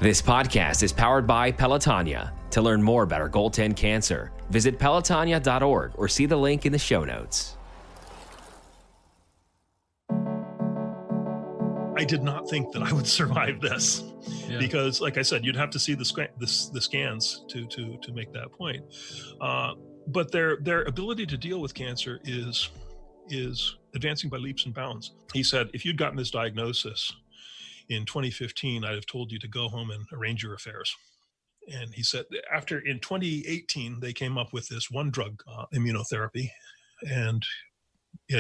This podcast is powered by Pelotonia. To learn more about our goaltend cancer, visit pelotonia.org or see the link in the show notes. I did not think that I would survive this because, like I said, you'd have to see the scans to make that point. But their ability to deal with cancer is advancing by leaps and bounds. He said, if you'd gotten this diagnosis in 2015, I'd have told you to go home and arrange your affairs. And he said, in 2018, they came up with this one drug immunotherapy, and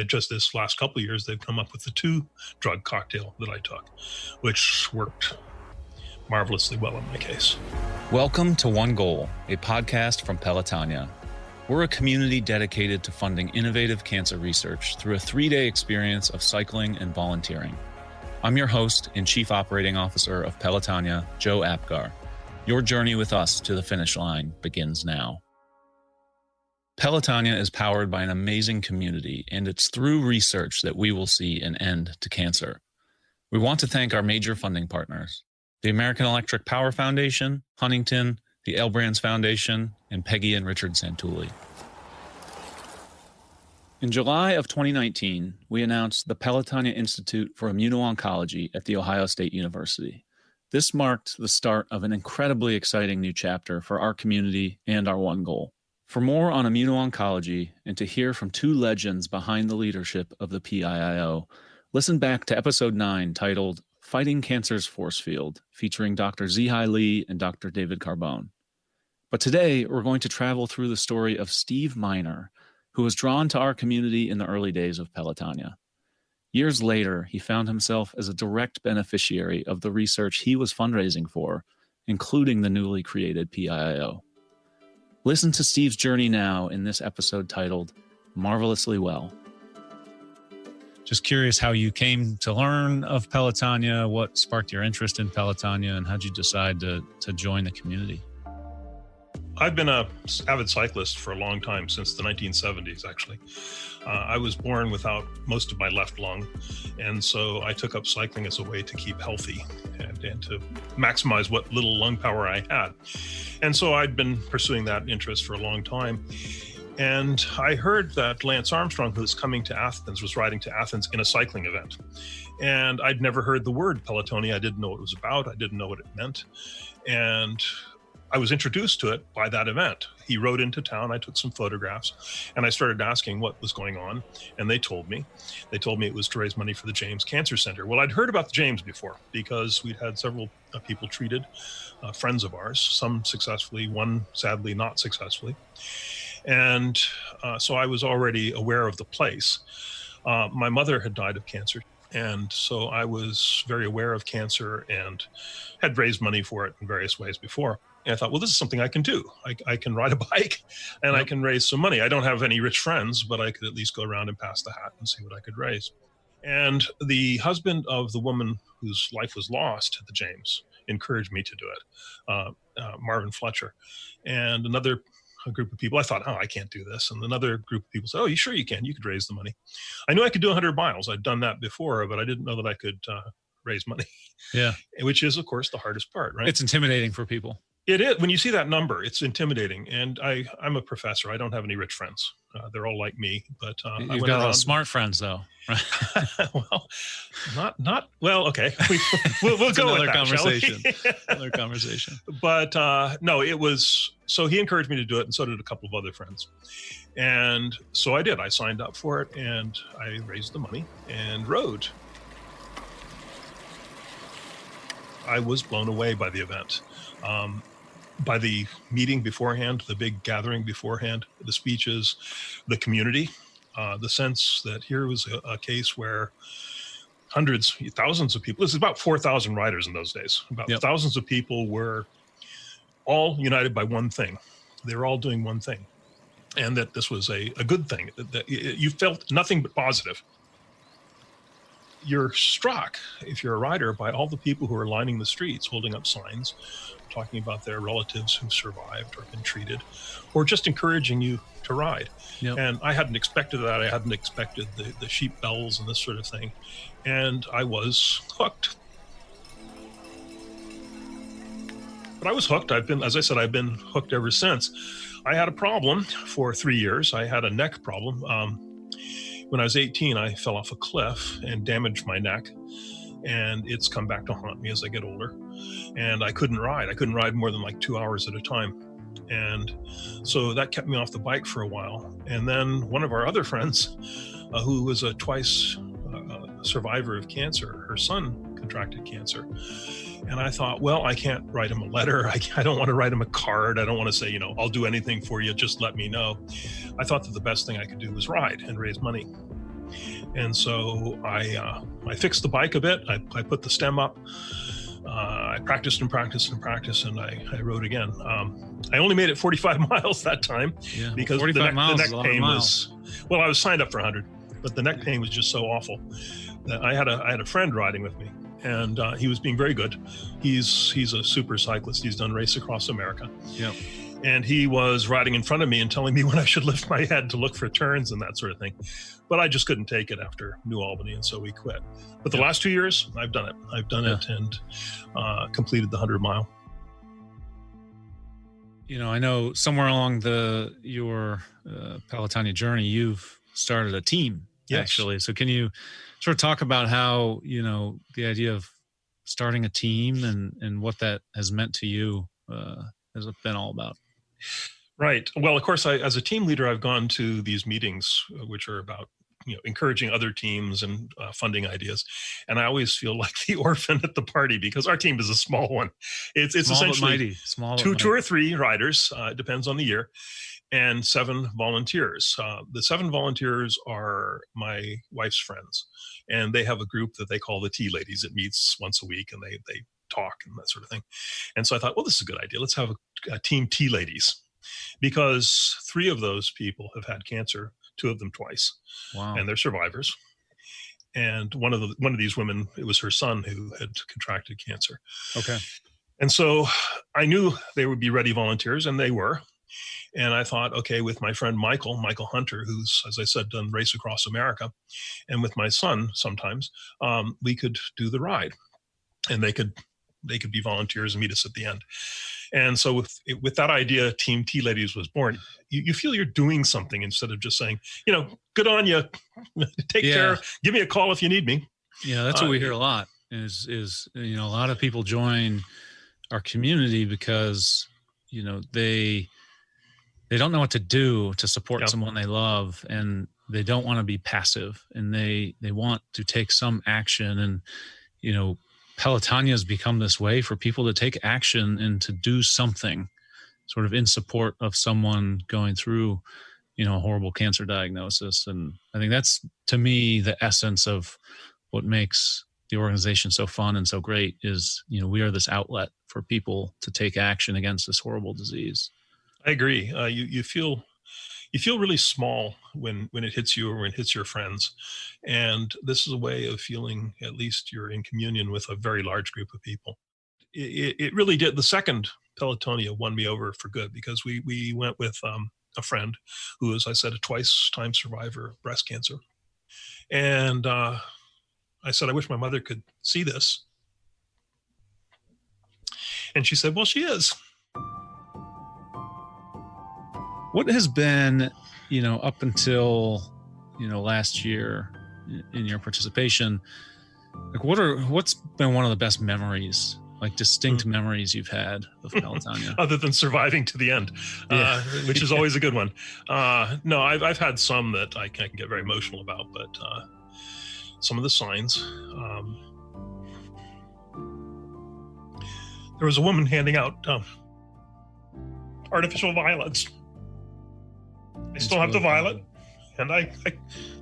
just this last couple of years, they've come up with the 2-drug cocktail that I took, which worked marvelously well in my case. Welcome to One Goal, a podcast from Pelotonia. We're a community dedicated to funding innovative cancer research through a 3-day experience of cycling and volunteering. I'm your host and Chief Operating Officer of Pelotonia, Joe Apgar. Your journey with us to the finish line begins now. Pelotonia is powered by an amazing community, and it's through research that we will see an end to cancer. We want to thank our major funding partners, the American Electric Power Foundation, Huntington, the L Brands Foundation, and Peggy and Richard Santulli. In July of 2019, we announced the Pelotonia Institute for Immuno-Oncology at The Ohio State University. This marked the start of an incredibly exciting new chapter for our community and our one goal. For more on Immuno-Oncology and to hear from 2 legends behind the leadership of the PIIO, listen back to episode 9 titled Fighting Cancer's Force Field, featuring Dr. Zihai Li and Dr. David Carbone. But today, we're going to travel through the story of Steve Miner, who was drawn to our community in the early days of Pelotonia. Years later, he found himself as a direct beneficiary of the research he was fundraising for, including the newly created PIIO. Listen to Steve's journey now in this episode titled Marvelously Well. Just curious how you came to learn of Pelotonia, what sparked your interest in Pelotonia, and how'd you decide to join the community? I've been an avid cyclist for a long time, since the 1970s, actually. I was born without most of my left lung, and so I took up cycling as a way to keep healthy and to maximize what little lung power I had. And so I'd been pursuing that interest for a long time. And I heard that Lance Armstrong, who was coming to Athens, was riding to Athens in a cycling event. And I'd never heard the word Pelotonia. I didn't know what it was about. I didn't know what it meant. And I was introduced to it by that event. He rode into town, I took some photographs, and I started asking what was going on, and they told me it was to raise money for the James Cancer Center. Well, I'd heard about the James before because we'd had several people treated, friends of ours, some successfully, one sadly not successfully. And so I was already aware of the place. My mother had died of cancer, and so I was very aware of cancer and had raised money for it in various ways before. And I thought, well, this is something I can do. I can ride a bike and I can raise some money. I don't have any rich friends, but I could at least go around and pass the hat and see what I could raise. And the husband of the woman whose life was lost at the James encouraged me to do it, Marvin Fletcher. And another group of people, I thought, I can't do this. And another group of people said, you sure you can. You could raise the money. I knew I could do 100 miles. I'd done that before, but I didn't know that I could raise money. Yeah. Which is, of course, the hardest part, right? It's intimidating for people. It is. When you see that number, it's intimidating. And I'm a professor. I don't have any rich friends. They're all like me. But you've got a lot of smart friends, though. Well, okay. We'll go with that, conversation. Another conversation. But no, it was. So he encouraged me to do it, and so did a couple of other friends. And so I did. I signed up for it, and I raised the money and rode. I was blown away by the event. By the meeting beforehand, the big gathering beforehand, the speeches, the community, the sense that here was a case where hundreds, thousands of people, this is about 4,000 riders in those days, thousands of people were all united by one thing. They were all doing one thing. And that this was a good thing, that you felt nothing but positive. You're struck, if you're a rider, by all the people who are lining the streets, holding up signs, talking about their relatives who survived or been treated, or just encouraging you to ride. Yep. And I hadn't expected that. I hadn't expected the sheep bells and this sort of thing. And I was hooked. But I was hooked. As I said, I've been hooked ever since. I had a problem for 3 years. I had a neck problem. When I was 18, I fell off a cliff and damaged my neck. And it's come back to haunt me as I get older. And I couldn't ride. I couldn't ride more than like 2 hours at a time. And so that kept me off the bike for a while. And then one of our other friends, who was a twice survivor of cancer, her son contracted cancer. And I thought, well, I can't write him a letter. I don't want to write him a card. I don't want to say, I'll do anything for you. Just let me know. I thought that the best thing I could do was ride and raise money. And so I fixed the bike a bit. I put the stem up. I practiced and I rode again. I only made it 45 miles that time because the neck pain was, well, I was signed up for 100, but the neck pain was just so awful that I had a friend riding with me, and he was being very good. He's a super cyclist. He's done Race Across America. Yep. And he was riding in front of me and telling me when I should lift my head to look for turns and that sort of thing. But I just couldn't take it after New Albany, and so we quit. But the last 2 years, I've done it. I've done it and completed the 100-mile. I know somewhere along your Pelotonia journey, you've started a team, actually. So can you sort of talk about how, the idea of starting a team and what that has meant to you has been all about? Right. Well, of course, as a team leader, I've gone to these meetings, which are about encouraging other teams and funding ideas. And I always feel like the orphan at the party because our team is a small one. It's small essentially mighty. Two or three riders, depends on the year, and 7 volunteers. The 7 volunteers are my wife's friends, and they have a group that they call the TLadies. It meets once a week, and they talk and that sort of thing. And so I thought, well, this is a good idea. Let's have a team TLadies, because 3 of those people have had cancer, 2 of them twice. Wow. And they're survivors. And one of these women, it was her son who had contracted cancer. Okay. And so I knew they would be ready volunteers, and they were. And I thought, okay, with my friend Michael Hunter, who's, as I said, done Race Across America, and with my son sometimes, we could do the ride, and they could be volunteers and meet us at the end. And so with that idea, Team TLadies was born. You feel you're doing something instead of just saying, good on you, take care, give me a call if you need me. Yeah, that's what we hear a lot is a lot of people join our community because, they don't know what to do to support someone they love, and they don't want to be passive, and they want to take some action. And, Pelotonia has become this way for people to take action and to do something sort of in support of someone going through, a horrible cancer diagnosis. And I think that's, to me, the essence of what makes the organization so fun and so great is, we are this outlet for people to take action against this horrible disease. I agree. You feel really small when it hits you or when it hits your friends. And this is a way of feeling at least you're in communion with a very large group of people. It really did. The second Pelotonia won me over for good because we went with a friend who, as I said, a twice-time survivor of breast cancer. And I said, I wish my mother could see this. And she said, well, she is. What has been, up until, last year in your participation, like what's been one of the best memories, like distinct memories you've had of Pelotonia? Other than surviving to the end, which is always a good one. No, I've had some that I can get very emotional about, but some of the signs. There was a woman handing out artificial violets. I still have the violet, and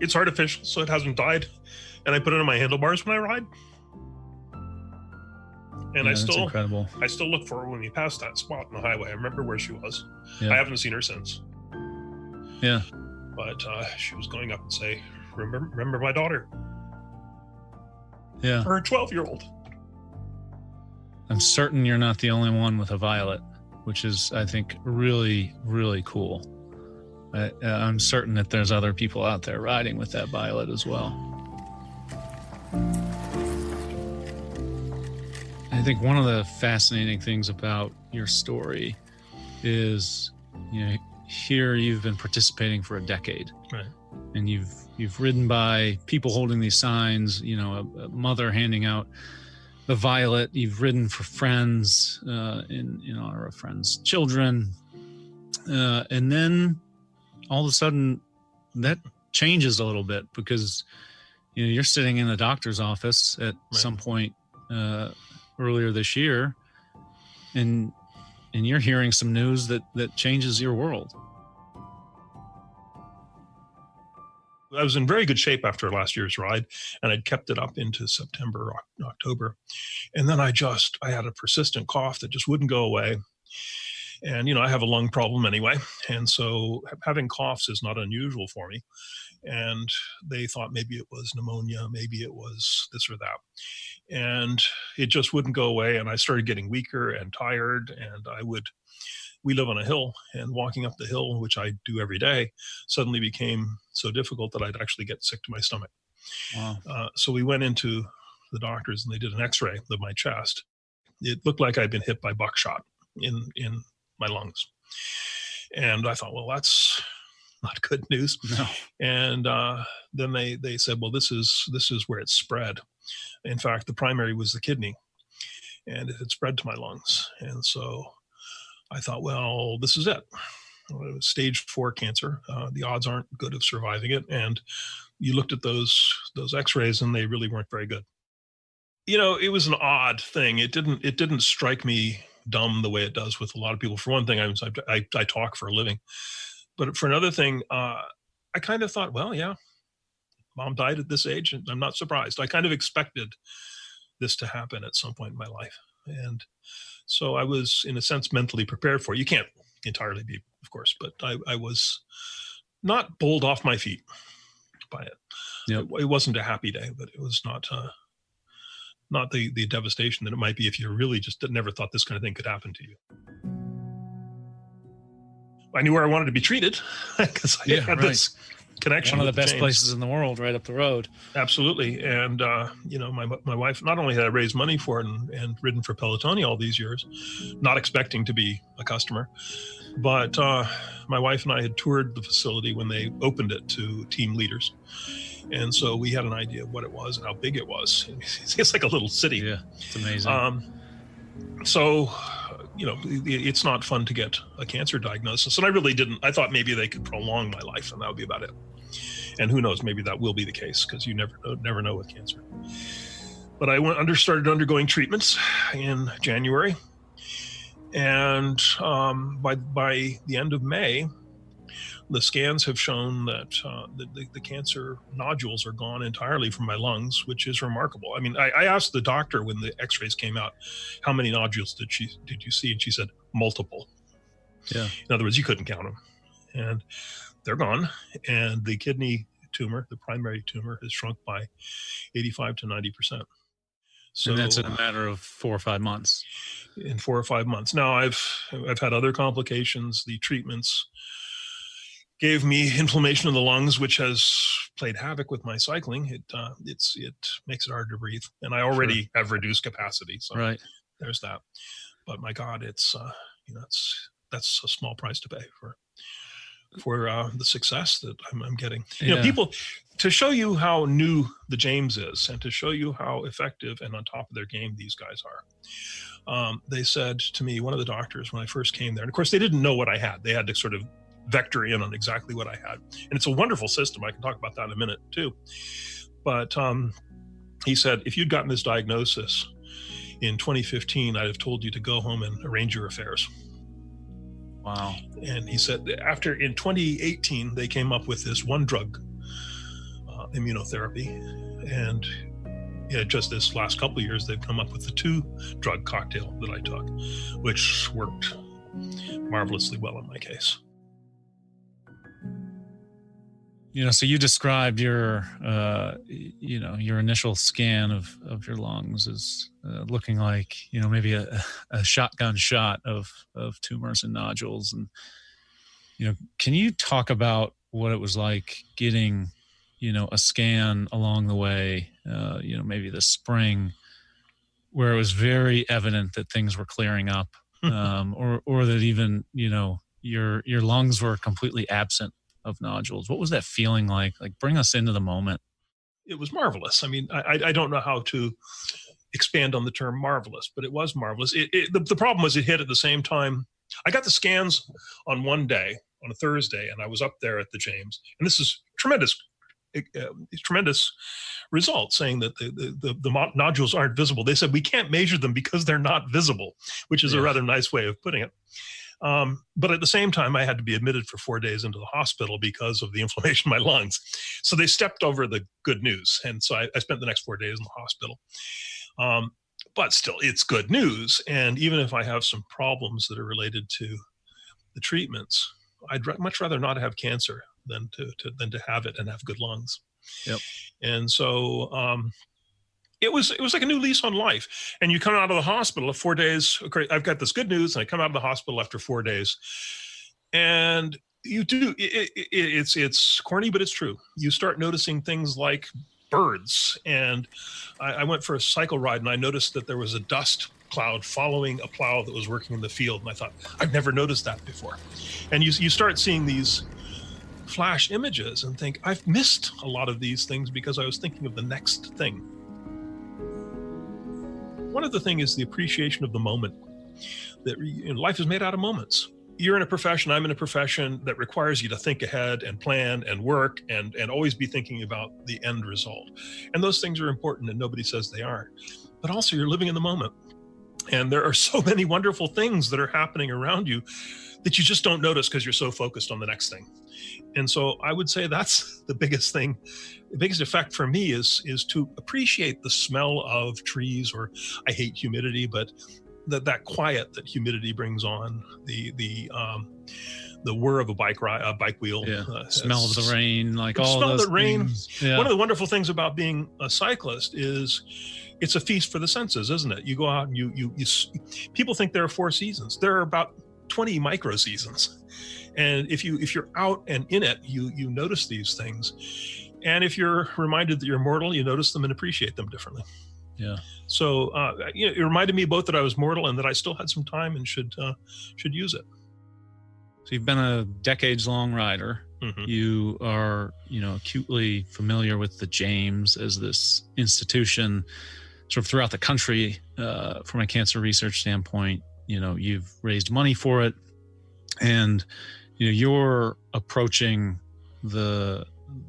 it's artificial, so it hasn't died. And I put it on my handlebars when I ride. And I still look for her when we pass that spot on the highway. I remember where she was. Yeah. I haven't seen her since. Yeah. But she was going up and say, remember my daughter. Yeah. Her 12-year-old. I'm certain you're not the only one with a violet, which is, I think, really, really cool. I'm certain that there's other people out there riding with that violet as well. think one of the fascinating things about your story is, here you've been participating for a decade, Right. and you've ridden by people holding these signs, a mother handing out the violet. You've ridden for friends, in honor of friends' children, and then all of a sudden that changes a little bit because you're sitting in the doctor's office at some point earlier this year, and you're hearing some news that changes your world. I was in very good shape after last year's ride, and I'd kept it up into September, October. And then I had a persistent cough that just wouldn't go away. And, I have a lung problem anyway. And so having coughs is not unusual for me. And they thought maybe it was pneumonia, maybe it was this or that. And it just wouldn't go away. And I started getting weaker and tired. And we live on a hill, and walking up the hill, which I do every day, suddenly became so difficult that I'd actually get sick to my stomach. Wow. So we went into the doctors, and they did an x-ray of my chest. It looked like I'd been hit by buckshot in my lungs. And I thought, well, that's not good news. No. And then they said, well, this is where it spread. In fact, the primary was the kidney, and it had spread to my lungs. And so I thought, well, this is it. It was stage 4 cancer. The odds aren't good of surviving it. And you looked at those x-rays, and they really weren't very good. It was an odd thing. It didn't strike me dumb the way it does with a lot of people. For one thing, I talk for a living. But for another thing, I kind of thought, well, yeah, Mom died at this age, and I'm not surprised. I kind of expected this to happen at some point in my life. And so I was, in a sense, mentally prepared for it. You can't entirely be, of course, but I was not bowled off my feet by it. Yep. It wasn't a happy day, but it was not the devastation that it might be if you really just never thought this kind of thing could happen to you. I knew where I wanted to be treated because I had this connection. One of the best James. places in the world, right up the road. Absolutely. And, my wife, not only had I raised money for it and ridden for Pelotonia all these years, not expecting to be a customer, but my wife and I had toured the facility when they opened it to team leaders. And so we had an idea of what it was and how big it was. It's like a little city. Yeah, it's amazing. So, it's not fun to get a cancer diagnosis. And I really didn't. I thought maybe they could prolong my life, and that would be about it. And who knows, maybe that will be the case, because you never know with cancer. But I started undergoing treatments in January. And by the end of May, the scans have shown that the cancer nodules are gone entirely from my lungs, which is remarkable. I mean, I asked the doctor when the x-rays came out, how many nodules did you see? And she said, multiple. Yeah. In other words, you couldn't count them. And they're gone. And the kidney tumor, the primary tumor, has shrunk by 85 to 90%. So, and that's in a matter of 4 or 5 months. In 4 or 5 months. Now, I've had other complications. The treatments gave me inflammation of the lungs, which has played havoc with my cycling. It makes it hard to breathe, and I already have reduced capacity. So there's that. But my God, it's that's a small price to pay for the success that I'm getting. People, to show you how new the James is, and to show you how effective and on top of their game these guys are. They said to me, one of the doctors, when I first came there, and of course they didn't know what I had. They had to sort of vector in on exactly what I had. And it's a wonderful system. I can talk about that in a minute too. But he said, if you'd gotten this diagnosis in 2015, I'd have told you to go home and arrange your affairs. Wow. And he said, in 2018, they came up with this one drug immunotherapy. And just this last couple of years, they've come up with the 2-drug cocktail that I took, which worked marvelously well in my case. So you described your initial scan of your lungs as looking like, maybe a shotgun shot of tumors and nodules. And, can you talk about what it was like getting, a scan along the way, maybe this spring, where it was very evident that things were clearing up, or that even, your lungs were completely absent of nodules. What was that feeling like? Like, bring us into the moment. It was marvelous. I mean, I don't know how to expand on the term marvelous, but it was marvelous. The problem was it hit at the same time. I got the scans on one day, on a Thursday, and I was up there at the James. And this is tremendous result, saying that the nodules aren't visible. They said we can't measure them because they're not visible, which is a rather nice way of putting it. But at the same time, I had to be admitted for 4 days into the hospital because of the inflammation in my lungs. So they stepped over the good news. And so I spent the next 4 days in the hospital. But still, it's good news. And even if I have some problems that are related to the treatments, I'd much rather not have cancer than to have it and have good lungs. Yep. And so it was like a new lease on life. And you come out of the hospital 4 days. Okay, I've got this good news, and I come out of the hospital after 4 days, and you do. It's corny, but it's true. You start noticing things like birds. And I went for a cycle ride, and I noticed that there was a dust cloud following a plow that was working in the field. And I thought, I've never noticed that before. And you start seeing these flash images and think, I've missed a lot of these things because I was thinking of the next thing. One of the things is the appreciation of the moment. That life is made out of moments. You're in a profession, I'm in a profession that requires you to think ahead and plan and work and always be thinking about the end result. And those things are important, and nobody says they aren't. But also, you're living in the moment. And there are so many wonderful things that are happening around you that you just don't notice because you're so focused on the next thing. And so I would say that's the biggest thing. The biggest effect for me is to appreciate the smell of trees, or I hate humidity, but that quiet that humidity brings on, the whir of a bike wheel, smell of the rain, like all smell those of the rain. Yeah. One of the wonderful things about being a cyclist is it's a feast for the senses, isn't it? You go out and you people think there are 4 seasons. There are about 20 micro seasons, and if you're out and in it, you notice these things. And if you're reminded that you're mortal, you notice them and appreciate them differently. Yeah. So it reminded me both that I was mortal and that I still had some time and should use it. So you've been a decades-long rider. Mm-hmm. You are, acutely familiar with the James as this institution, sort of throughout the country, from a cancer research standpoint. You've raised money for it, and you're approaching the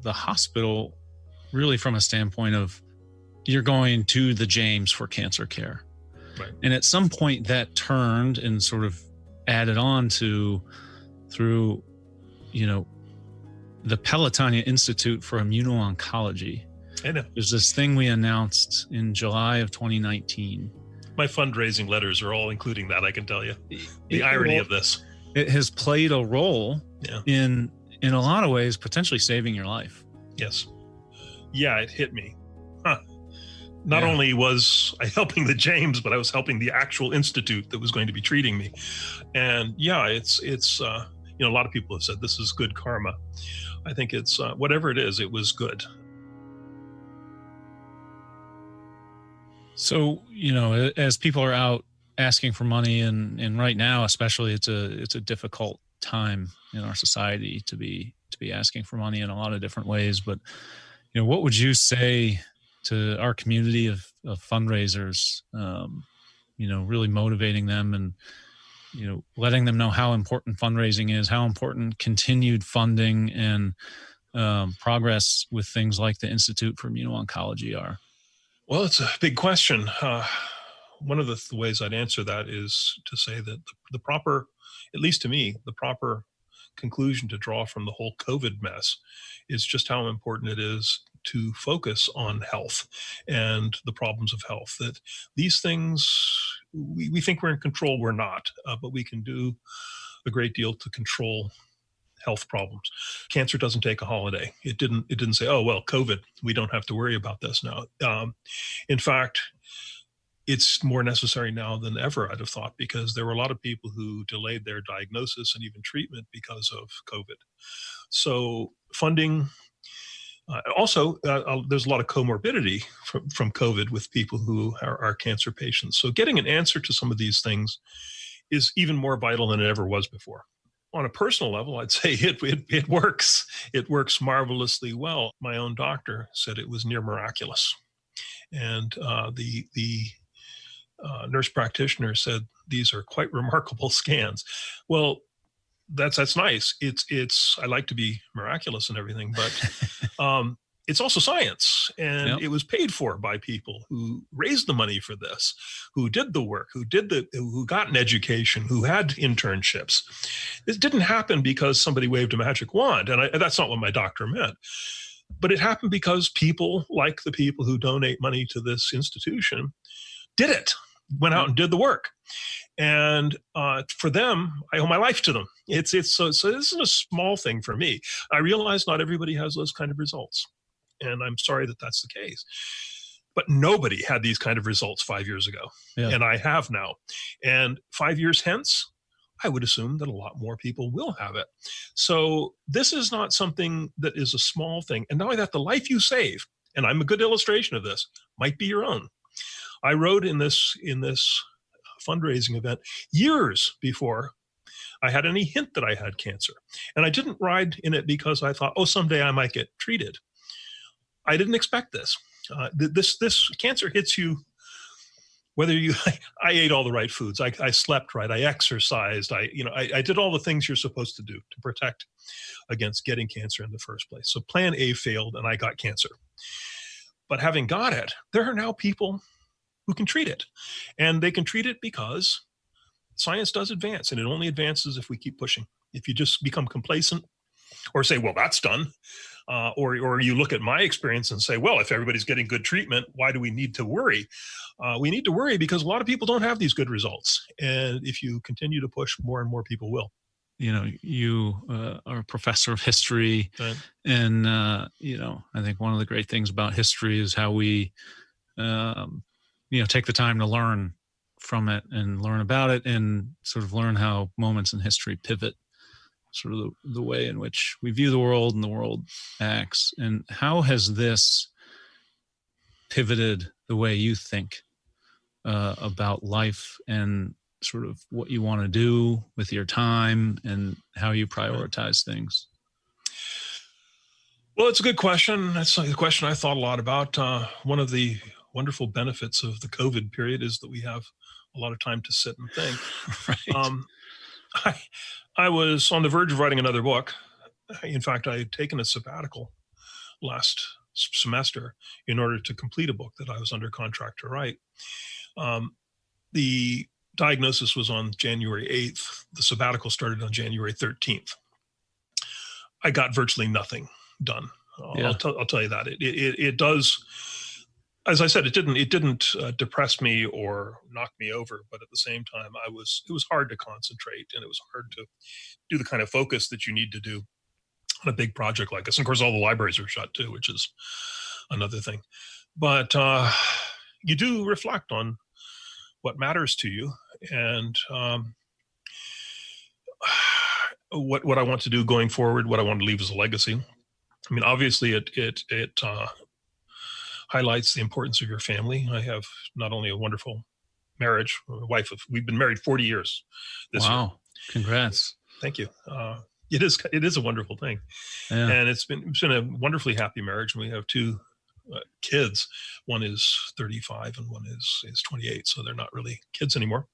hospital really from a standpoint of you're going to the James for cancer care. Right. And at some point that turned and sort of added on through, the Pelotonia Institute for Immuno-Oncology. I know. There's this thing we announced in July of 2019. My fundraising letters are all including that, I can tell you. The irony of this. It has played a role in a lot of ways, potentially saving your life. Yes. Yeah, it hit me. Not only was I helping the James, but I was helping the actual institute that was going to be treating me. And it's a lot of people have said this is good karma. I think it's whatever it is, it was good. So, as people are out asking for money, and right now, especially, it's a difficult time in our society to be asking for money in a lot of different ways. But, what would you say to our community of fundraisers, really motivating them and, letting them know how important fundraising is, how important continued funding and progress with things like the Institute for Immuno-Oncology are? Well, it's a big question. One of the ways I'd answer that is to say that the proper, at least to me, the proper conclusion to draw from the whole COVID mess is just how important it is to focus on health and the problems of health. That these things, we think we're in control, we're not, but we can do a great deal to control health problems. Cancer doesn't take a holiday. It didn't say, oh, well, COVID, we don't have to worry about this now. In fact, it's more necessary now than ever, I'd have thought, because there were a lot of people who delayed their diagnosis and even treatment because of COVID. So funding, There's a lot of comorbidity from COVID with people who are cancer patients. So getting an answer to some of these things is even more vital than it ever was before. On a personal level, I'd say it works. It works marvelously well. My own doctor said it was near miraculous. And the nurse practitioner said, these are quite remarkable scans. Well, that's nice. I like to be miraculous and everything, but it's also science, and Yep. It was paid for by people who raised the money for this, who did the work, who got an education, who had internships. This didn't happen because somebody waved a magic wand, and that's not what my doctor meant. But it happened because people like the people who donate money to this institution did it, went out and did the work. And for them, I owe my life to them. So this isn't a small thing for me. I realize not everybody has those kind of results, and I'm sorry that that's the case. But nobody had these kind of results 5 years ago, and I have now. And 5 years hence, I would assume that a lot more people will have it. So this is not something that is a small thing. And not only that, the life you save, and I'm a good illustration of this, might be your own. I wrote in this fundraising event years before I had any hint that I had cancer. And I didn't ride in it because I thought, someday I might get treated. I didn't expect this. This cancer hits you whether I ate all the right foods. I slept right. I exercised. I did all the things you're supposed to do to protect against getting cancer in the first place. So plan A failed and I got cancer. But having got it, there are now people who can treat it. And they can treat it because science does advance, and it only advances if we keep pushing. If you just become complacent or say, well, that's done, or you look at my experience and say, well, if everybody's getting good treatment, why do we need to worry? We need to worry because a lot of people don't have these good results. And if you continue to push, more and more people will. You are a professor of history, right. And I think one of the great things about history is how we take the time to learn from it and learn about it and sort of learn how moments in history pivot sort of the way in which we view the world and the world acts. And how has this pivoted the way you think about life and sort of what you want to do with your time and how you prioritize things? Well, it's a good question. That's a question I thought a lot about. One of the wonderful benefits of the COVID period is that we have a lot of time to sit and think. Right. I was on the verge of writing another book. In fact, I had taken a sabbatical last semester in order to complete a book that I was under contract to write. The diagnosis was on January 8th. The sabbatical started on January 13th. I got virtually nothing done. I'll tell you that. It does. As I said, it didn't depress me or knock me over, but at the same time, it was hard to concentrate, and it was hard to do the kind of focus that you need to do on a big project like this. And of course, all the libraries are shut too, which is another thing. But you do reflect on what matters to you, and what I want to do going forward, what I want to leave as a legacy. I mean, obviously, it highlights the importance of your family. I have not only a wonderful marriage, we've been married 40 years this year. Wow. Congrats. Thank you. It is a wonderful thing. Yeah. And it's been a wonderfully happy marriage. And we have two kids. One is 35 and one is 28. So they're not really kids anymore.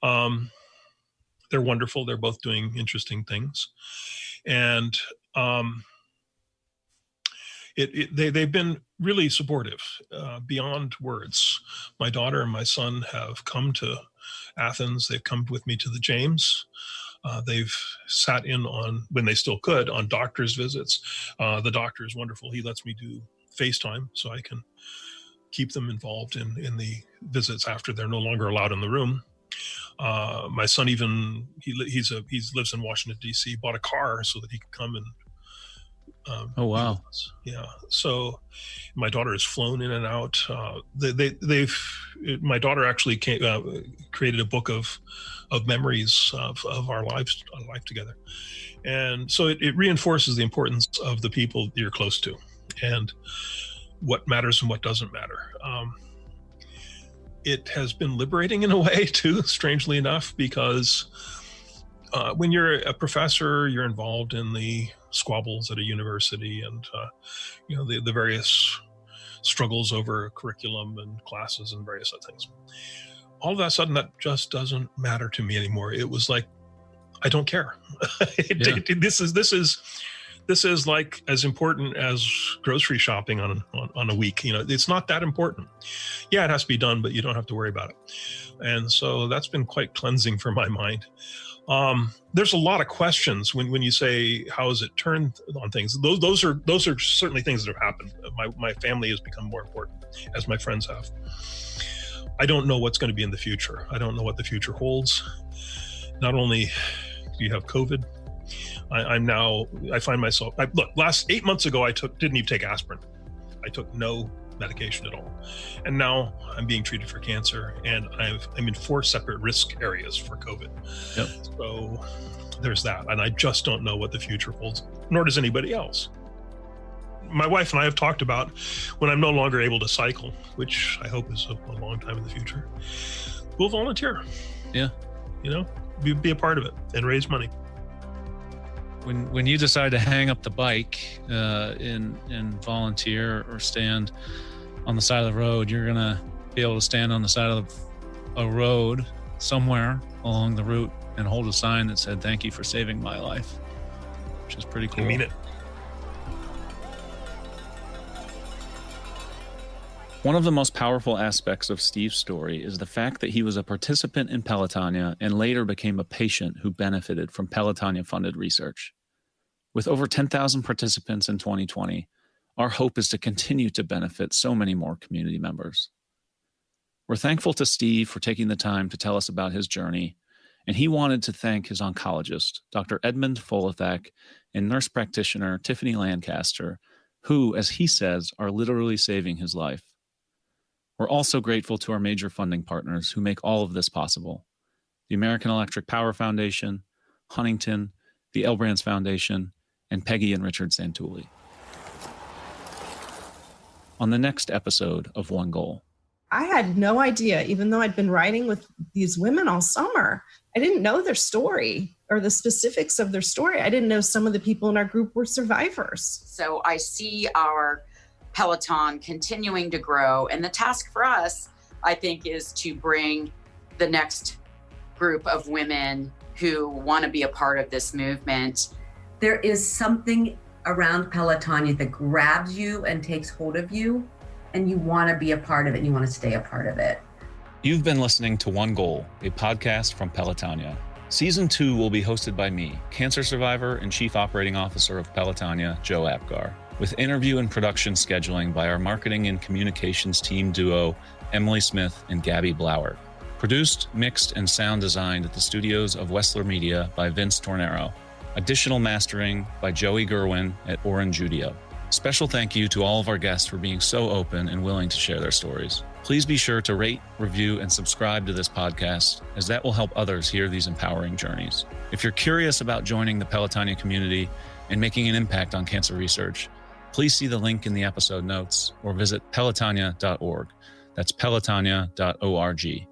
They're wonderful. They're both doing interesting things. And they've been really supportive beyond words. My daughter and my son have come to Athens. They've come with me to the James. They've sat in on, when they still could, on doctor's visits. The doctor is wonderful. He lets me do FaceTime so I can keep them involved in the visits after they're no longer allowed in the room. My son even, he lives in Washington, D.C., bought a car so that he could come and oh, wow. Yeah. So my daughter has flown in and out. My daughter actually created a book of memories of our life together. And so it reinforces the importance of the people you're close to. and what matters and what doesn't matter. It has been liberating in a way too, strangely enough, because when you're a professor, you're involved in the squabbles at a university and the various struggles over curriculum and classes and various other things. All of a sudden, that just doesn't matter to me anymore. It was like, I don't care. This is like as important as grocery shopping on a week. It's not that important. Yeah, it has to be done, but you don't have to worry about it. And so that's been quite cleansing for my mind. There's a lot of questions when you say, how has it turned on things? Those are certainly things that have happened. My family has become more important, as my friends have. I don't know what's going to be in the future. I don't know what the future holds. Not only do you have COVID, I find myself, last 8 months ago, didn't even take aspirin. I took no medication at all. And now I'm being treated for cancer, and I'm in 4 separate risk areas for COVID. Yep. So there's that. And I just don't know what the future holds, nor does anybody else. My wife and I have talked about when I'm no longer able to cycle, which I hope is a long time in the future, we'll volunteer. Yeah. Be a part of it and raise money. When you decide to hang up the bike and volunteer or stand on the side of the road, you're going to be able to stand on the side of a road somewhere along the route and hold a sign that said, "Thank you for saving my life," which is pretty cool. I mean it. One of the most powerful aspects of Steve's story is the fact that he was a participant in Pelotonia and later became a patient who benefited from Pelotonia-funded research. With over 10,000 participants in 2020, our hope is to continue to benefit so many more community members. We're thankful to Steve for taking the time to tell us about his journey, and he wanted to thank his oncologist, Dr. Edmund Folethak, and nurse practitioner Tiffany Lancaster, who, as he says, are literally saving his life. We're also grateful to our major funding partners who make all of this possible: the American Electric Power Foundation, Huntington, the L Brands Foundation, and Peggy and Richard Santulli. On the next episode of One Goal. I had no idea, even though I'd been writing with these women all summer, I didn't know their story or the specifics of their story. I didn't know some of the people in our group were survivors. So I see our Peloton continuing to grow. And the task for us, I think, is to bring the next group of women who want to be a part of this movement. There is something around Pelotonia that grabs you and takes hold of you, and you want to be a part of it and you want to stay a part of it. You've been listening to One Goal, a podcast from Pelotonia. Season 2 will be hosted by me, cancer survivor and chief operating officer of Pelotonia, Joe Apgar, with interview and production scheduling by our marketing and communications team duo, Emily Smith and Gabby Blauer. Produced, mixed, and sound designed at the studios of Wessler Media by Vince Tornero. Additional mastering by Joey Gerwin at Orange Judio. Special thank you to all of our guests for being so open and willing to share their stories. Please be sure to rate, review, and subscribe to this podcast, as that will help others hear these empowering journeys. If you're curious about joining the Pelotonia community and making an impact on cancer research, please see the link in the episode notes or visit pelotonia.org. That's pelotonia.org.